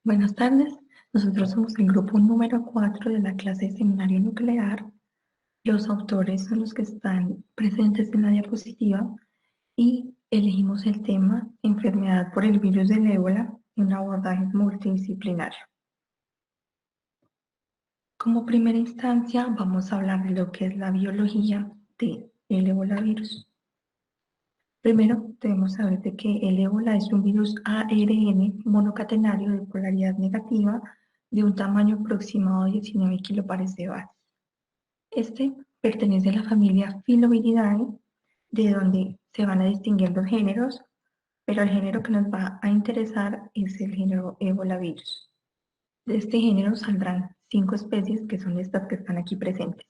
Buenas tardes, nosotros somos el grupo número 4 de la clase de seminario nuclear. Los autores son los que están presentes en la diapositiva y elegimos el tema enfermedad por el virus del ébola en un abordaje multidisciplinario. Como primera instancia vamos a hablar de lo que es la biología del ébola virus. Primero, debemos saber de que el ébola es un virus ARN monocatenario de polaridad negativa de un tamaño aproximado de 19 kilopares de base. Este pertenece a la familia Filoviridae, de donde se van a distinguir los géneros, pero el género que nos va a interesar es el género Ebola virus. De este género saldrán 5 especies, que son estas que están aquí presentes.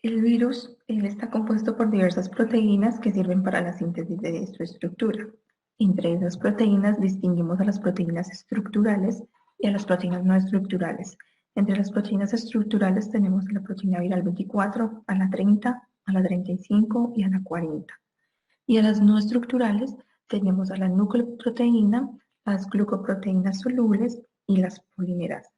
El virus está compuesto por diversas proteínas que sirven para la síntesis de su estructura. Entre esas proteínas distinguimos a las proteínas estructurales y a las proteínas no estructurales. Entre las proteínas estructurales tenemos a la proteína viral 24, a la 30, a la 35 y a la 40. Y a las no estructurales tenemos a la nucleoproteína, las glucoproteínas solubles y las polimerasas.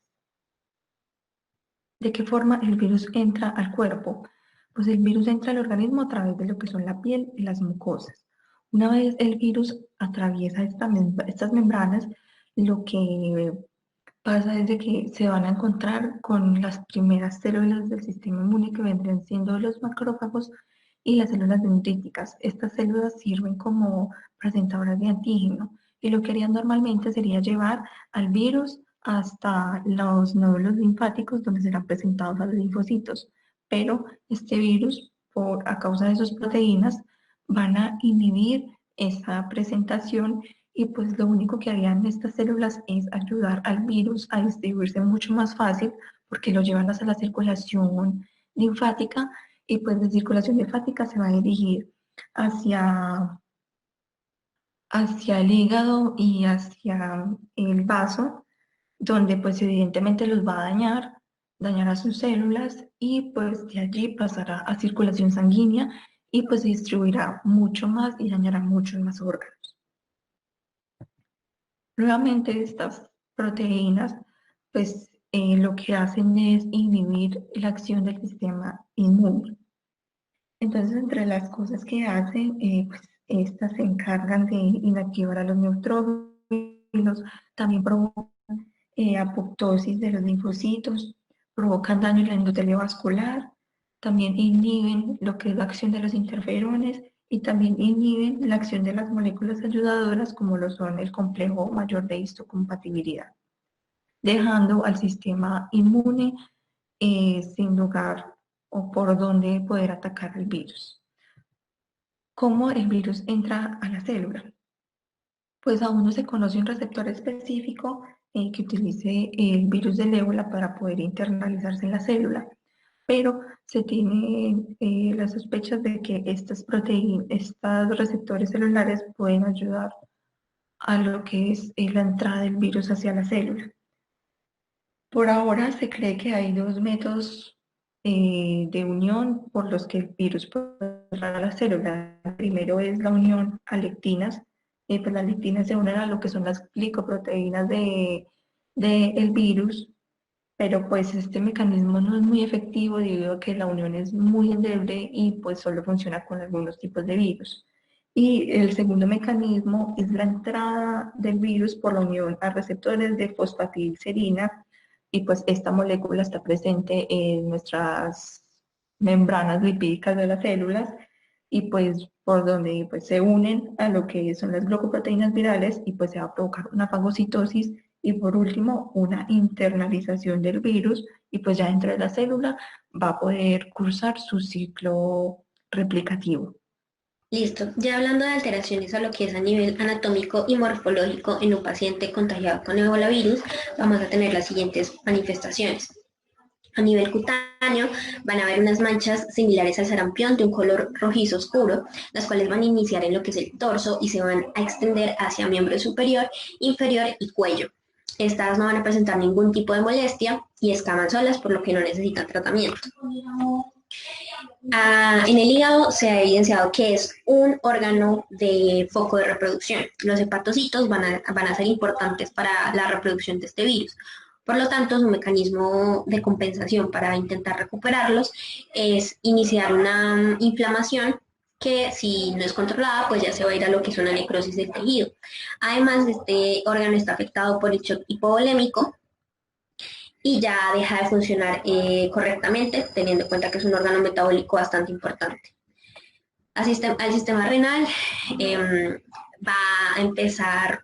¿De qué forma el virus entra al cuerpo? Pues el virus entra al organismo a través de lo que son la piel y las mucosas. Una vez el virus atraviesa estas membranas, lo que pasa es de que se van a encontrar con las primeras células del sistema inmune que vendrían siendo los macrófagos y las células dendríticas. Estas células sirven como presentadoras de antígeno y lo que harían normalmente sería llevar al virus hasta los nódulos linfáticos donde serán presentados a los linfocitos. Pero este virus, a causa de sus proteínas, van a inhibir esa presentación y pues lo único que harían estas células es ayudar al virus a distribuirse mucho más fácil porque lo llevan hacia la circulación linfática y pues de circulación linfática se va a dirigir hacia, hacia el hígado y hacia el vaso, donde pues evidentemente los va a dañar a sus células y pues de allí pasará a circulación sanguínea y pues se distribuirá mucho más y dañará muchos más órganos. Nuevamente estas proteínas pues lo que hacen es inhibir la acción del sistema inmune. Entonces, entre las cosas que hacen, pues estas se encargan de inactivar a los neutrófilos, también provocan apoptosis de los linfocitos, provocan daño en la endotelio vascular, también inhiben lo que es la acción de los interferones y también inhiben la acción de las moléculas ayudadoras como lo son el complejo mayor de histocompatibilidad, dejando al sistema inmune sin lugar o por donde poder atacar el virus. ¿Cómo el virus entra a la célula? Pues aún no se conoce un receptor específico que utilice el virus del ébola para poder internalizarse en la célula, pero se tiene las sospechas de que estas proteínas, estos receptores celulares pueden ayudar a lo que es la entrada del virus hacia la célula. Por ahora se cree que hay dos métodos de unión por los que el virus puede entrar a la célula. El primero es la unión a lectinas. Pues las lectinas se unen a lo que son las glicoproteínas del virus, pero pues este mecanismo no es muy efectivo debido a que la unión es muy endeble y pues solo funciona con algunos tipos de virus. Y el segundo mecanismo es la entrada del virus por la unión a receptores de fosfatidilcerina y pues esta molécula está presente en nuestras membranas lipídicas de las células y pues por donde pues se unen a lo que son las glucoproteínas virales y pues se va a provocar una fagocitosis y por último una internalización del virus y pues ya dentro de la célula va a poder cursar su ciclo replicativo. Listo. Ya hablando de alteraciones a lo que es a nivel anatómico y morfológico en un paciente contagiado con Ebola virus, vamos a tener las siguientes manifestaciones. A nivel cutáneo van a haber unas manchas similares al sarampión de un color rojizo oscuro, las cuales van a iniciar en lo que es el torso y se van a extender hacia miembro superior, inferior y cuello. Estas no van a presentar ningún tipo de molestia y escaman solas, por lo que no necesitan tratamiento. En el hígado se ha evidenciado que es un órgano de foco de reproducción. Los hepatocitos van a ser importantes para la reproducción de este virus. Por lo tanto, su mecanismo de compensación para intentar recuperarlos es iniciar una inflamación que, si no es controlada, pues ya se va a ir a lo que es una necrosis del tejido. Además, este órgano está afectado por el shock hipovolémico y ya deja de funcionar correctamente, teniendo en cuenta que es un órgano metabólico bastante importante. Al sistema renal va a empezar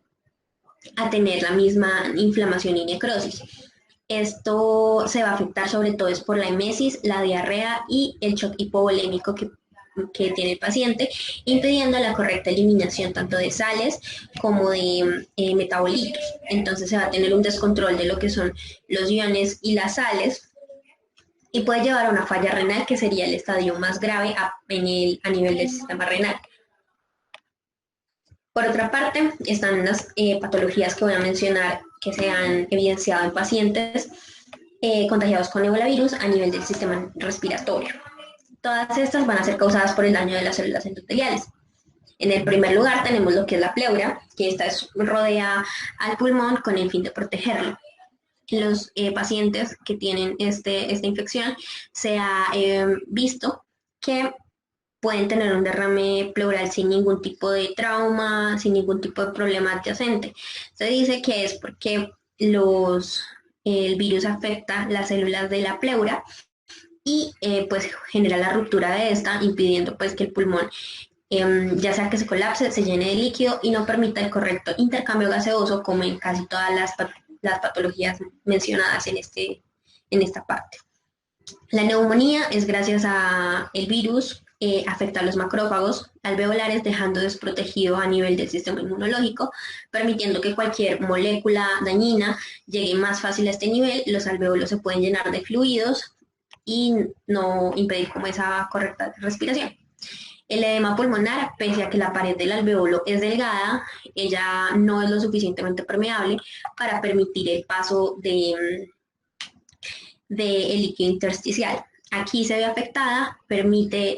a tener la misma inflamación y necrosis. Esto se va a afectar sobre todo es por la emesis, la diarrea y el shock hipovolémico que tiene el paciente, impidiendo la correcta eliminación tanto de sales como de metabolitos. Entonces se va a tener un descontrol de lo que son los iones y las sales y puede llevar a una falla renal, que sería el estadio más grave a nivel del sistema renal. Por otra parte, están las patologías que voy a mencionar que se han evidenciado en pacientes contagiados con ebolavirus a nivel del sistema respiratorio. Todas estas van a ser causadas por el daño de las células endoteliales. En el primer lugar tenemos lo que es la pleura, que esta rodea al pulmón con el fin de protegerlo. Los pacientes que tienen esta infección se ha visto que pueden tener un derrame pleural sin ningún tipo de trauma, sin ningún tipo de problema adyacente. Se dice que es porque el virus afecta las células de la pleura y pues genera la ruptura de esta, impidiendo pues que el pulmón, ya sea que se colapse, se llene de líquido y no permita el correcto intercambio gaseoso, como en casi todas las patologías mencionadas en esta parte. La neumonía es gracias a el virus, afecta a los macrófagos alveolares, dejando desprotegido a nivel del sistema inmunológico, permitiendo que cualquier molécula dañina llegue más fácil a este nivel. Los alvéolos se pueden llenar de fluidos y no impedir como esa correcta respiración. El edema pulmonar, pese a que la pared del alveolo es delgada, ella no es lo suficientemente permeable para permitir el paso del líquido intersticial. Aquí se ve afectada,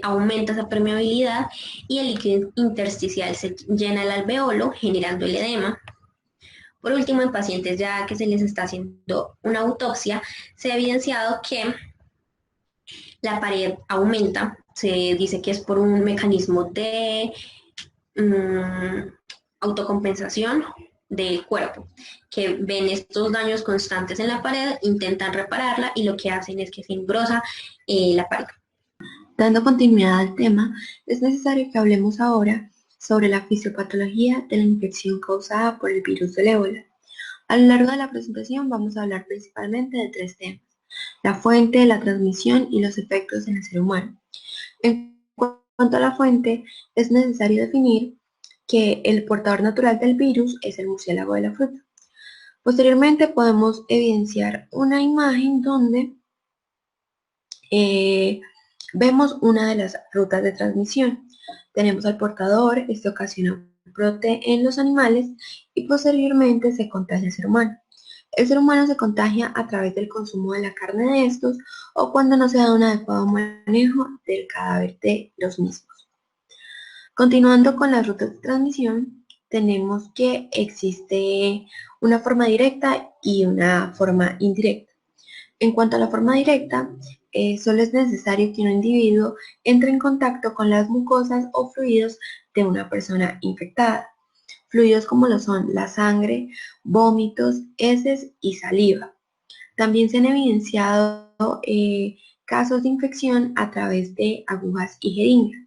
aumenta esa permeabilidad y el líquido intersticial se llena el alveolo, generando el edema. Por último, en pacientes ya que se les está haciendo una autopsia, se ha evidenciado que la pared aumenta. Se dice que es por un mecanismo de autocompensación del cuerpo, que ven estos daños constantes en la pared, intentan repararla y lo que hacen es que se engrosa la pared. Dando continuidad al tema, es necesario que hablemos ahora sobre la fisiopatología de la infección causada por el virus del ébola. A lo largo de la presentación vamos a hablar principalmente de tres temas: la fuente, la transmisión y los efectos en el ser humano. En cuanto a la fuente, es necesario definir que el portador natural del virus es el murciélago de la fruta. Posteriormente podemos evidenciar una imagen donde vemos una de las rutas de transmisión. Tenemos al portador, este ocasiona un brote en los animales y posteriormente se contagia al ser humano. El ser humano se contagia a través del consumo de la carne de estos o cuando no se da un adecuado manejo del cadáver de los mismos. Continuando con las rutas de transmisión, tenemos que existe una forma directa y una forma indirecta. En cuanto a la forma directa, solo es necesario que un individuo entre en contacto con las mucosas o fluidos de una persona infectada. Fluidos como lo son la sangre, vómitos, heces y saliva. También se han evidenciado casos de infección a través de agujas y jeringas.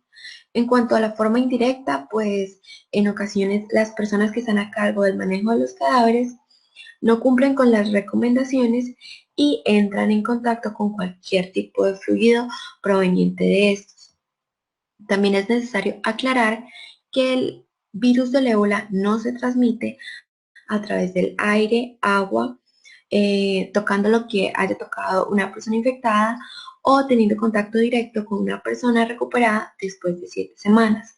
En cuanto a la forma indirecta, pues en ocasiones las personas que están a cargo del manejo de los cadáveres no cumplen con las recomendaciones y entran en contacto con cualquier tipo de fluido proveniente de estos. También es necesario aclarar que el virus del ébola no se transmite a través del aire, agua, tocando lo que haya tocado una persona infectada o teniendo contacto directo con una persona recuperada después de 7 semanas.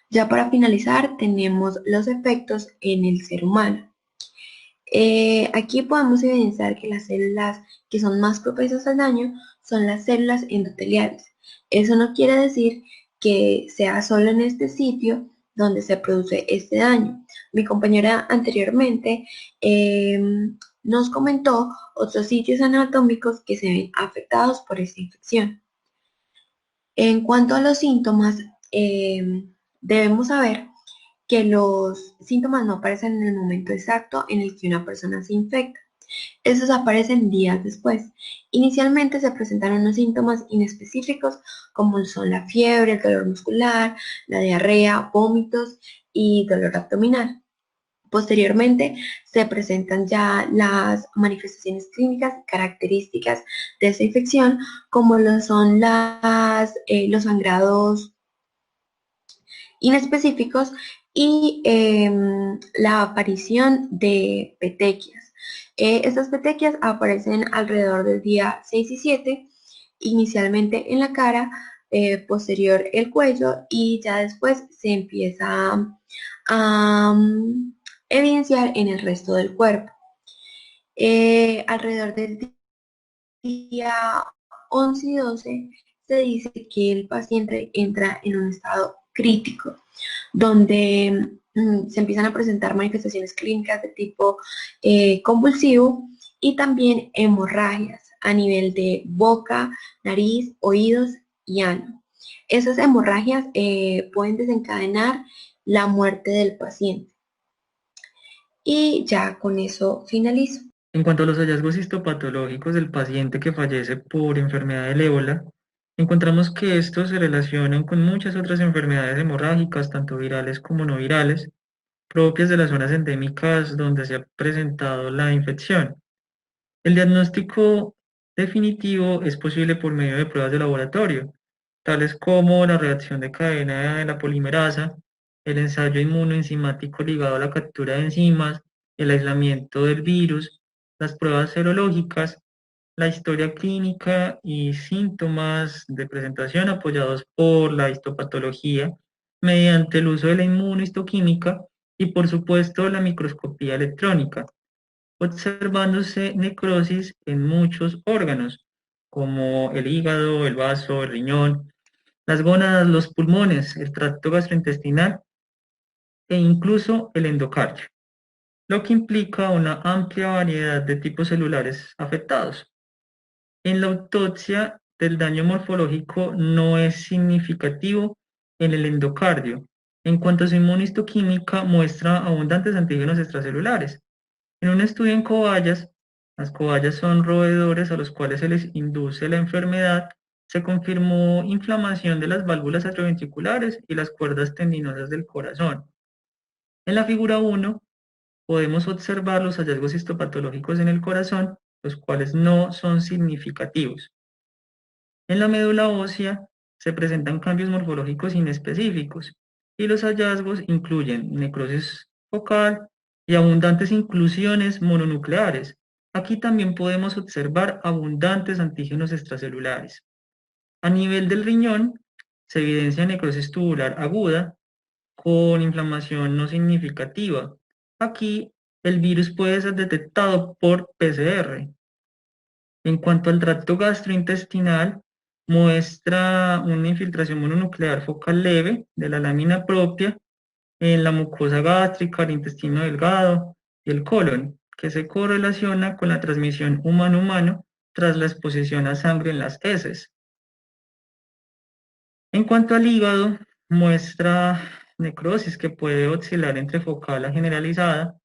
Ya para finalizar, tenemos los efectos en el ser humano. Aquí podemos evidenciar que las células que son más propensas al daño son las células endoteliales, Eso no quiere decir que sea solo en este sitio donde se produce este daño. Mi compañera anteriormente nos comentó otros sitios anatómicos que se ven afectados por esta infección. En cuanto a los síntomas, debemos saber que los síntomas no aparecen en el momento exacto en el que una persona se infecta. Estos aparecen días después. Inicialmente se presentan unos síntomas inespecíficos como son la fiebre, el dolor muscular, la diarrea, vómitos y dolor abdominal. Posteriormente se presentan ya las manifestaciones clínicas características de esta infección, como lo son los sangrados inespecíficos y la aparición de petequias. Estas petequias aparecen alrededor del día 6 y 7, inicialmente en la cara, posterior el cuello y ya después se empieza a evidenciar en el resto del cuerpo. Alrededor del día 11 y 12 se dice que el paciente entra en un estado crítico, donde se empiezan a presentar manifestaciones clínicas de tipo convulsivo y también hemorragias a nivel de boca, nariz, oídos y ano. Esas hemorragias pueden desencadenar la muerte del paciente. Y ya con eso finalizo. En cuanto a los hallazgos histopatológicos del paciente que fallece por enfermedad del ébola, encontramos que estos se relacionan con muchas otras enfermedades hemorrágicas, tanto virales como no virales, propias de las zonas endémicas donde se ha presentado la infección. El diagnóstico definitivo es posible por medio de pruebas de laboratorio, tales como la reacción de cadena de la polimerasa, el ensayo inmunoenzimático ligado a la captura de enzimas, el aislamiento del virus, las pruebas serológicas, la historia clínica y síntomas de presentación apoyados por la histopatología mediante el uso de la inmunohistoquímica y por supuesto la microscopía electrónica, observándose necrosis en muchos órganos, como el hígado, el vaso, el riñón, las gónadas, los pulmones, el tracto gastrointestinal e incluso el endocardio, lo que implica una amplia variedad de tipos celulares afectados. En la autopsia del daño morfológico no es significativo en el endocardio, en cuanto a su inmunistoquímica muestra abundantes antígenos extracelulares. En un estudio en cobayas, las cobayas son roedores a los cuales se les induce la enfermedad, se confirmó inflamación de las válvulas atrioventriculares y las cuerdas tendinosas del corazón. En la figura 1 podemos observar los hallazgos histopatológicos en el corazón, los cuales no son significativos. En la médula ósea se presentan cambios morfológicos inespecíficos y los hallazgos incluyen necrosis focal y abundantes inclusiones mononucleares. Aquí también podemos observar abundantes antígenos extracelulares. A nivel del riñón se evidencia necrosis tubular aguda con inflamación no significativa. Aquí el virus puede ser detectado por PCR. En cuanto al tracto gastrointestinal, muestra una infiltración mononuclear focal leve de la lámina propia en la mucosa gástrica, el intestino delgado y el colon, que se correlaciona con la transmisión humano-humano tras la exposición a sangre en las heces. En cuanto al hígado, muestra necrosis que puede oscilar entre focal a generalizada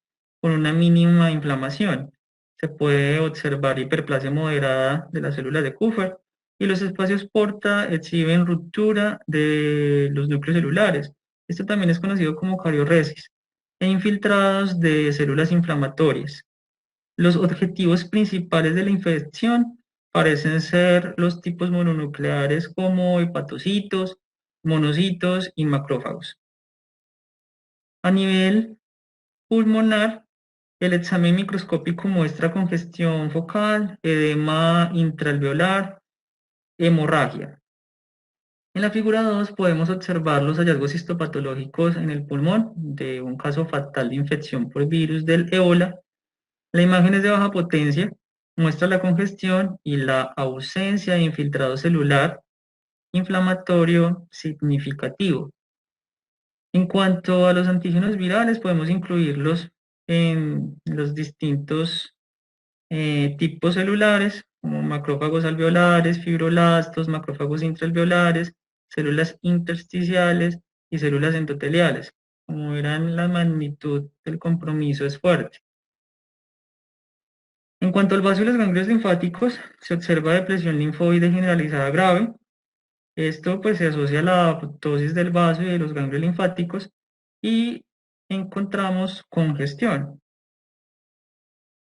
con una mínima inflamación. Se puede observar hiperplasia moderada de las células de Kupffer y los espacios porta exhiben ruptura de los núcleos celulares. Esto también es conocido como carioresis e infiltrados de células inflamatorias. Los objetivos principales de la infección parecen ser los tipos mononucleares como hepatocitos, monocitos y macrófagos. A nivel pulmonar, el examen microscópico muestra congestión focal, edema intraalveolar, hemorragia. En la figura 2 podemos observar los hallazgos histopatológicos en el pulmón de un caso fatal de infección por virus del ébola. La imagen es de baja potencia, muestra la congestión y la ausencia de infiltrado celular inflamatorio significativo. En cuanto a los antígenos virales, podemos incluirlos en los distintos tipos celulares, como macrófagos alveolares, fibroblastos, macrófagos intraalveolares, células intersticiales y células endoteliales. Como verán, la magnitud del compromiso es fuerte. En cuanto al vaso y los ganglios linfáticos, se observa depresión linfoide generalizada grave. Esto pues se asocia a la apoptosis del vaso y de los ganglios linfáticos y encontramos congestión.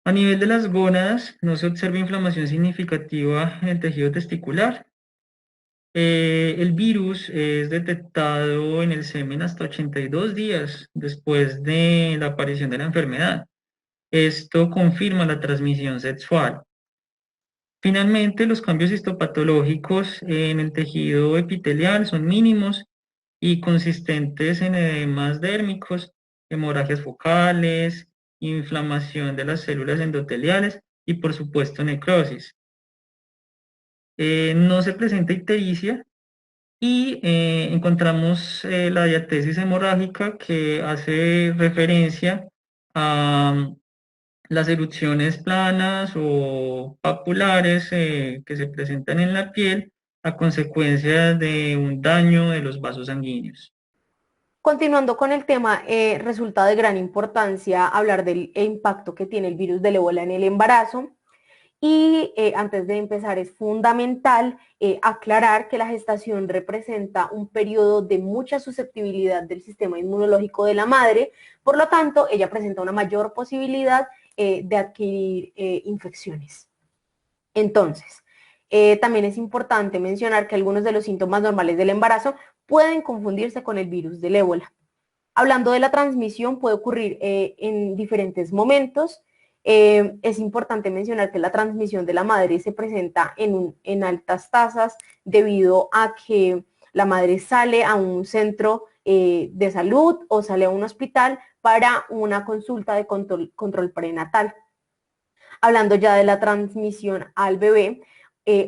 A nivel de las gónadas, no se observa inflamación significativa en el tejido testicular. El virus es detectado en el semen hasta 82 días después de la aparición de la enfermedad. Esto confirma la transmisión sexual. Finalmente, los cambios histopatológicos en el tejido epitelial son mínimos y consistentes en edemas dérmicos, hemorragias focales, inflamación de las células endoteliales y, por supuesto, necrosis. No se presenta ictericia y encontramos la diatesis hemorrágica que hace referencia a las erupciones planas o papulares que se presentan en la piel a consecuencia de un daño de los vasos sanguíneos. Continuando con el tema, resulta de gran importancia hablar del impacto que tiene el virus del ébola en el embarazo. Y antes de empezar, es fundamental aclarar que la gestación representa un periodo de mucha susceptibilidad del sistema inmunológico de la madre, por lo tanto, ella presenta una mayor posibilidad de adquirir infecciones. Entonces, también es importante mencionar que algunos de los síntomas normales del embarazo pueden confundirse con el virus del ébola. Hablando de la transmisión, puede ocurrir en diferentes momentos. Es importante mencionar que la transmisión de la madre se presenta en altas tasas debido a que la madre sale a un centro de salud o sale a un hospital para una consulta de control prenatal. Hablando ya de la transmisión al bebé,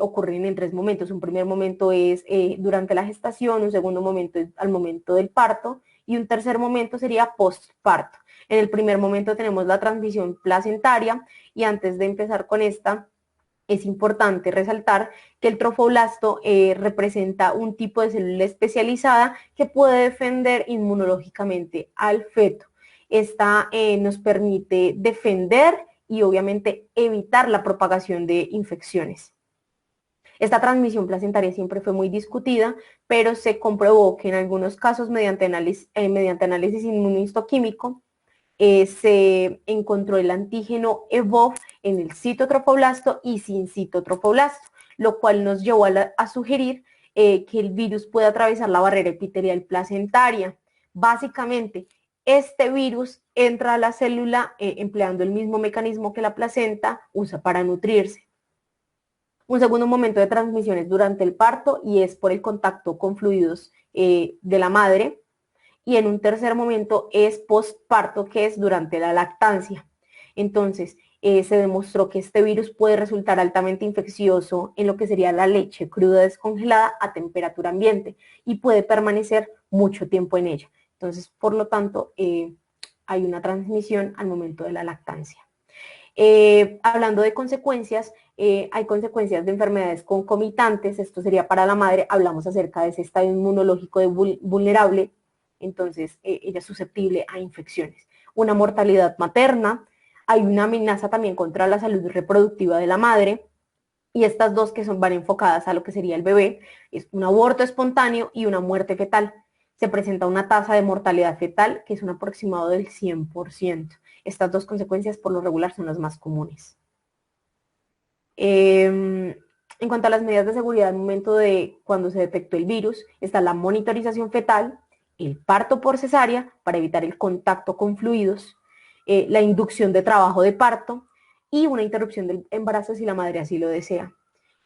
ocurren en 3 momentos. Un primer momento es durante la gestación, un segundo momento es al momento del parto y un tercer momento sería postparto. En el primer momento tenemos la transmisión placentaria y antes de empezar con esta, es importante resaltar que el trofoblasto representa un tipo de célula especializada que puede defender inmunológicamente al feto. Esta nos permite defender y obviamente evitar la propagación de infecciones. Esta transmisión placentaria siempre fue muy discutida, pero se comprobó que en algunos casos mediante análisis inmunohistoquímico se encontró el antígeno EBOV en el citotrofoblasto y sin citotrofoblasto, lo cual nos llevó a sugerir que el virus puede atravesar la barrera epitelial placentaria. Básicamente, este virus entra a la célula empleando el mismo mecanismo que la placenta usa para nutrirse. Un segundo momento de transmisión es durante el parto y es por el contacto con fluidos de la madre. Y en un tercer momento es postparto, que es durante la lactancia. Entonces, se demostró que este virus puede resultar altamente infeccioso en lo que sería la leche cruda descongelada a temperatura ambiente y puede permanecer mucho tiempo en ella. Entonces, por lo tanto, hay una transmisión al momento de la lactancia. Hablando de consecuencias, hay consecuencias de enfermedades concomitantes. Esto sería para la madre. Hablamos acerca de ese estado inmunológico vulnerable. Entonces, ella es susceptible a infecciones. Una mortalidad materna, hay una amenaza también contra la salud reproductiva de la madre, y estas dos que van enfocadas a lo que sería el bebé, es un aborto espontáneo y una muerte fetal. Se presenta una tasa de mortalidad fetal que es un aproximado del 100%. Estas dos consecuencias por lo regular son las más comunes. En cuanto a las medidas de seguridad al momento de cuando se detectó el virus, está la monitorización fetal, el parto por cesárea para evitar el contacto con fluidos, la inducción de trabajo de parto y una interrupción del embarazo si la madre así lo desea.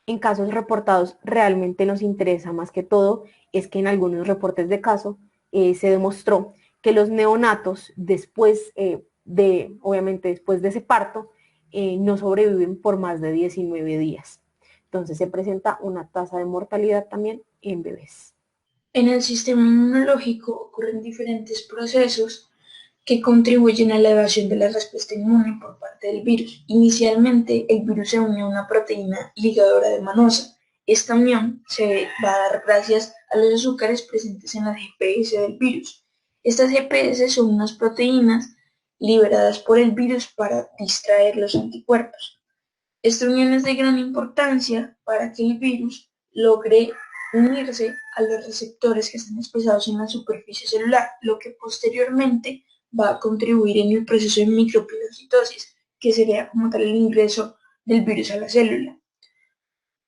En casos reportados realmente nos interesa más que todo es que en algunos reportes de caso se demostró que los neonatos después obviamente después de ese parto no sobreviven por más de 19 días. Entonces se presenta una tasa de mortalidad también en bebés. En el sistema inmunológico ocurren diferentes procesos que contribuyen a la evasión de la respuesta inmune por parte del virus. Inicialmente, el virus se une a una proteína ligadora de manosa. Esta unión se va a dar gracias a los azúcares presentes en la GPS del virus. Estas GPS son unas proteínas liberadas por el virus para distraer los anticuerpos. Esta unión es de gran importancia para que el virus logre unirse a los receptores que están expresados en la superficie celular, lo que posteriormente va a contribuir en el proceso de micropilocitosis, que sería como tal el ingreso del virus a la célula.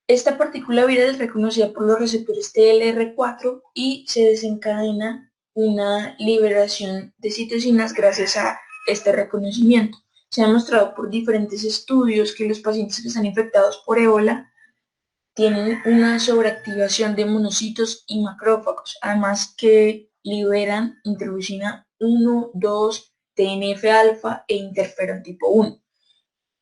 Esta partícula viral es reconocida por los receptores TLR4 y se desencadena una liberación de citocinas gracias a este reconocimiento. Se ha mostrado por diferentes estudios que los pacientes que están infectados por ébola tienen una sobreactivación de monocitos y macrófagos, además que liberan interleucina 1, 2, TNF-alfa e interferón tipo 1.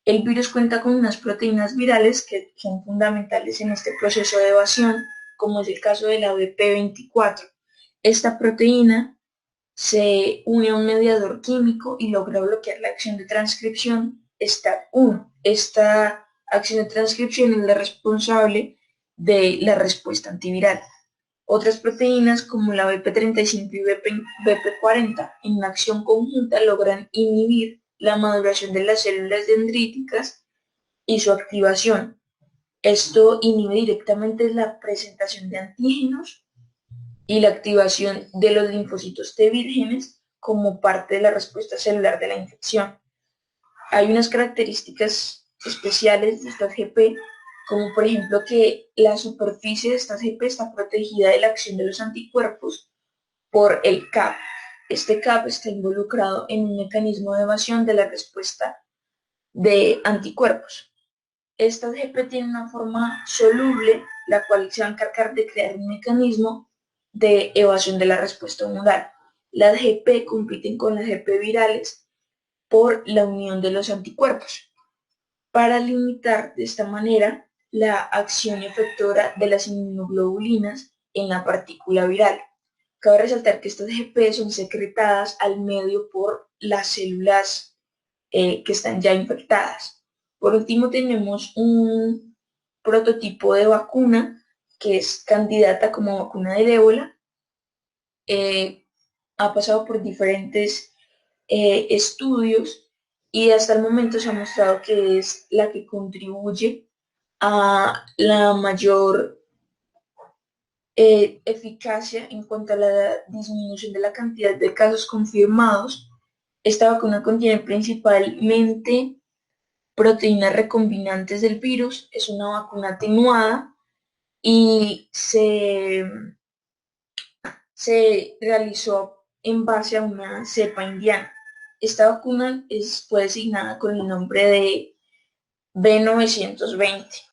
El virus cuenta con unas proteínas virales que son fundamentales en este proceso de evasión, como es el caso de la BP24. Esta proteína se une a un mediador químico y logra bloquear la acción de transcripción STAT1. Esta acción de transcripción es la responsable de la respuesta antiviral. Otras proteínas como la BP35 y BP40 en una acción conjunta logran inhibir la maduración de las células dendríticas y su activación. Esto inhibe directamente la presentación de antígenos y la activación de los linfocitos T vírgenes como parte de la respuesta celular de la infección. Hay unas características especiales de estas GP, como por ejemplo que la superficie de estas GP está protegida de la acción de los anticuerpos por el CAP. Este CAP está involucrado en un mecanismo de evasión de la respuesta de anticuerpos. Estas GP tienen una forma soluble, la cual se va a encargar de crear un mecanismo de evasión de la respuesta humoral. Las GP compiten con las GP virales por la unión de los anticuerpos, para limitar de esta manera la acción efectora de las inmunoglobulinas en la partícula viral. Cabe resaltar que estas GP son secretadas al medio por las células que están ya infectadas. Por último, tenemos un prototipo de vacuna que es candidata como vacuna del ébola. Ha pasado por diferentes estudios y hasta el momento se ha mostrado que es la que contribuye a la mayor eficacia en cuanto a la disminución de la cantidad de casos confirmados. Esta vacuna contiene principalmente proteínas recombinantes del virus, es una vacuna atenuada y se realizó en base a una cepa indiana. Esta vacuna fue designada con el nombre de B920.